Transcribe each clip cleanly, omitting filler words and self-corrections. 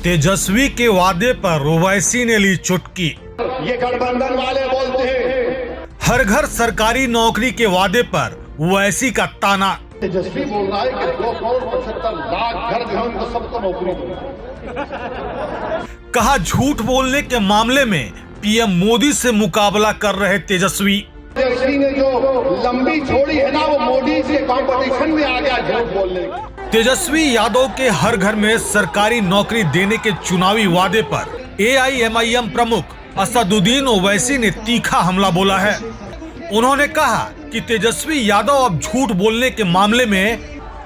तेजस्वी के वादे पर ओवैसी ने ली चुटकी। ये गठबंधन वाले बोलते हैं हर घर सरकारी नौकरी के वादे पर ओवैसी का ताना। तेजस्वी बोल रहा है कि 2,75,00,000 घर जो है उनको सबको नौकरी दूंगा। कहा झूठ बोलने के मामले में पीएम मोदी से मुकाबला कर रहे तेजस्वी। तेजस्वी ने जो लंबी छोड़ी है ना, वो मोदी से कंपटीशन में आ गया झूठ बोलने। तेजस्वी यादव के हर घर में सरकारी नौकरी देने के चुनावी वादे पर AIMIM प्रमुख असदुद्दीन ओवैसी ने तीखा हमला बोला है। उन्होंने कहा कि तेजस्वी यादव अब झूठ बोलने के मामले में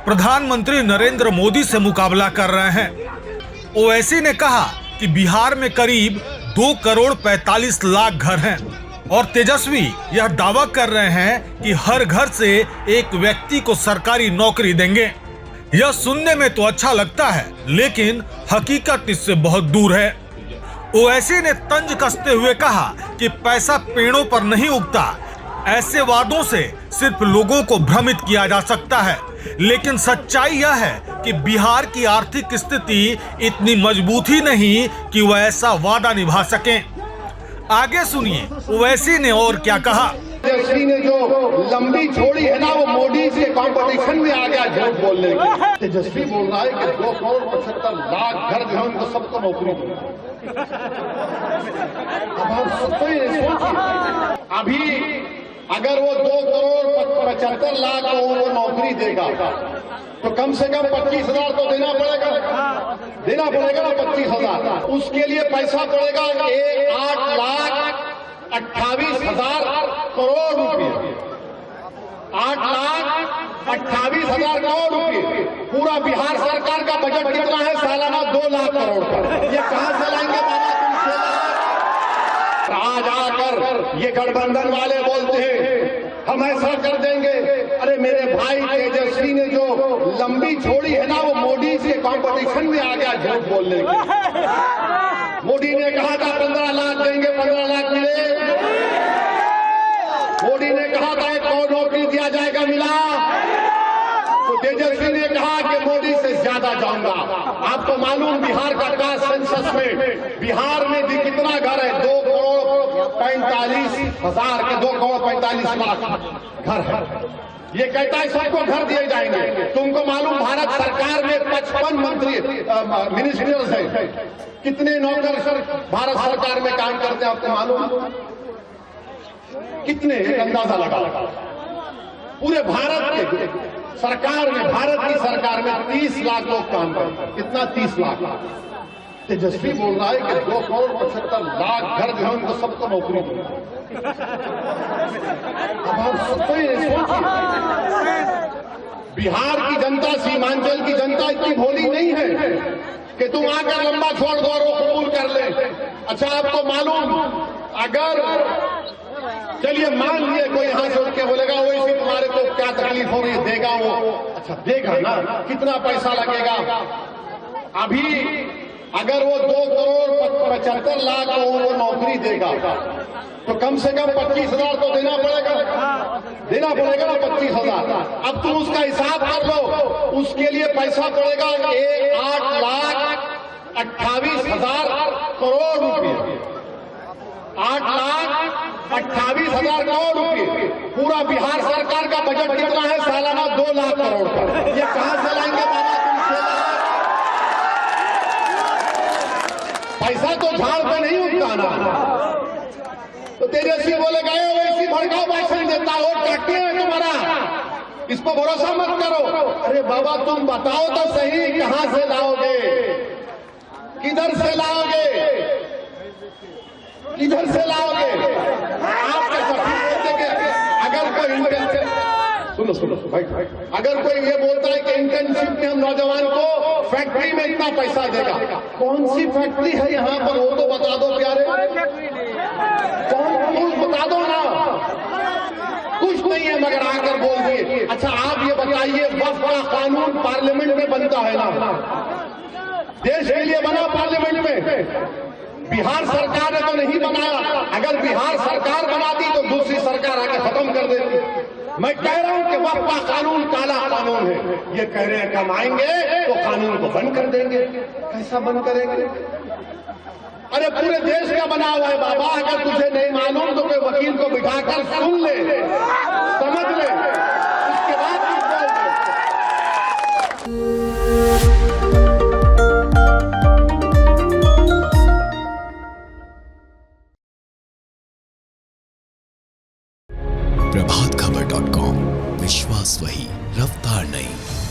प्रधानमंत्री नरेंद्र मोदी से मुकाबला कर रहे हैं। ओवैसी ने कहा कि बिहार में करीब 2,45,00,000 घर हैं और तेजस्वी यह दावा कर रहे हैं कि हर घर से एक व्यक्ति को सरकारी नौकरी देंगे। यह सुनने में तो अच्छा लगता है, लेकिन हकीकत इससे बहुत दूर है। ओवैसी ने तंज कसते हुए कहा कि पैसा पेड़ों पर नहीं उगता। ऐसे वादों से सिर्फ लोगों को भ्रमित किया जा सकता है, लेकिन सच्चाई यह है कि बिहार की आर्थिक स्थिति इतनी मजबूत ही नहीं कि वह ऐसा वादा निभा सकें। आगे सुनिए ओवैसी ने और क्या कहा। तेजस्वी ने जो लंबी छोड़ी है ना, वो मोदी से कंपटीशन में आ गया झूठ बोलने की। तेजस्वी बोल रहा है कि 2,75,00,000 घर जो है उनको सबको नौकरी दूंगा। अब आप सोचिए, अभी अगर वो 2,75,00,000 को वो नौकरी देगा तो कम से कम 25,000 तो देना पड़ेगा ना 25,000। उसके लिए पैसा पड़ेगा 8,28,000 करोड़ रुपए। 8,28,000 करोड़ रुपए। पूरा बिहार सरकार का बजट कितना है? सालाना 2 लाख करोड़ का। ये कहां से लाएंगे बाबा तुम? आज आकर ये गठबंधन वाले बोलते हैं हम ऐसा कर देंगे। अरे मेरे भाई, तेजस्वी ने जो लंबी छोड़ी है ना, वो मोदी से कंपटीशन में आ गया झूठ बोलने की। मोदी ने कहा था 15 लाख देंगे, 15 लाख मिले। मोदी ने कहा था 1 करोड़ नौकरी दिया जाएगा, मिला। तो तेजस्वी ने कहा कि मोदी से ज्यादा जाऊंगा। आपको मालूम बिहार का कास्ट सेंसस में बिहार में भी कितना घर है? 2,45,000 के 2,45,00,000 घर है। ये कहता है सबको घर दिए जाएंगे। तुमको मालूम भारत सरकार में 55 मंत्री मिनिस्टर्स हैं। कितने नौकर भारत सरकार में काम करते हैं आपको मालूम? कितने? एक अंदाजा लगा। पूरे भारत के सरकार में, भारत की सरकार में 30 लाख लोग काम करते हैं। कितना? 30 लाख। तेजस्वी बोल रहा है कि 2,75,00,000 घर जो है उनको सबको नौकरी दूंगा। अब आप सोचिए, बिहार की जनता, सीमांचल की जनता इतनी भोली नहीं है कि तुम आकर लंबा छोड़ दो और वो कबूल कर ले। अच्छा, आपको मालूम, अगर चलिए मान लिए कोई यहां से उठ के बोलेगा वैसे तुम्हारे को क्या तकलीफ हो रही है, देगा वो। अच्छा देगा ना, कितना पैसा लगेगा? अभी अगर वो 2,75,00,000 को वो नौकरी देगा तो कम से कम 25,000 तो देना पड़ेगा ना 25,000। अब तुम उसका हिसाब कर लो। उसके लिए पैसा पड़ेगा 8,28,000 करोड़ रुपए। 8,28,000 करोड़ रुपए। पूरा बिहार सरकार का बजट कितना है? सालाना 2 लाख करोड़ का। ये कहां से लाएंगे बाबा तुम? पैसा तो झाड़ पे नहीं उठता ना। तो तेजस्वी बोलेगा वैसी भड़काऊ भाषण देता हो, टैक्टी है तुम्हारा, इस पर भरोसा मत करो। अरे बाबा तुम बताओ तो सही, कहां से लाओगे? किधर से लाओगे? आप कैसा बोलते कि अगर कोई इंटर्नशिप, सुनो भाई, अगर कोई ये बोलता है कि इंटर्नशिप में हम नौजवान को फैक्ट्री में इतना पैसा देगा, कौन सी फैक्ट्री है यहाँ पर? वो तो बता दो प्यारे, कौन बता दो ना। कुछ नहीं है मगर आकर बोल दिए। अच्छा आप ये बताइए, वक्फ का कानून पार्लियामेंट में बनता है ना? देश के लिए बना पार्लियामेंट में। बिहार सरकार ने तो नहीं बनाया। अगर बिहार सरकार बनाती तो दूसरी सरकार आके खत्म कर देती। मैं कह रहा हूं कि वक्फा कानून काला कानून है। ये कह रहे हैं कि हम आएंगे तो कानून को बंद कर देंगे। कैसा बंद करेंगे? अरे पूरे देश का बना हुआ है बाबा। अगर तुझे नहीं मालूम तो कोई वकील को बिठाकर सुन ले, समझ ले, उसके बाद कुछ बोल दे। प्रभातखबर.com, विश्वास वही, रफ्तार नहीं।